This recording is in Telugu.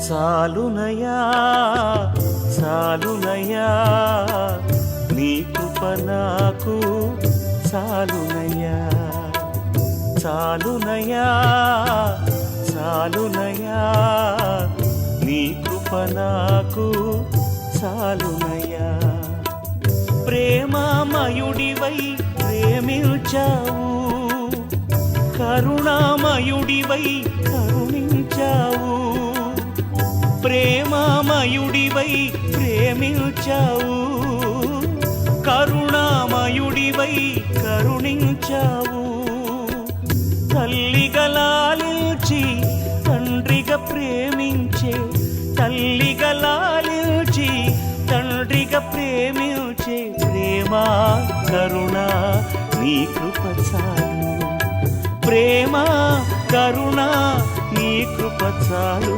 చాలునయా చాలునయా నీ కృప నాకు చాలునయా చాలునయా చాలునయా నీ కృప నాకు చాలునయా ప్రేమామయుడివై ప్రేమించావు కరుణామయుడివై కరుణించావు ప్రేమామయుడివై ప్రేమించావు కరుణామయుడివై కరుణించావు తల్లిగా లాలించి తండ్రిగా ప్రేమించే తల్లిగా లాలించి తండ్రిగా ప్రేమించే ప్రేమ కరుణ నీ కృప చాలు ప్రేమ కరుణ నీ కృప చాలు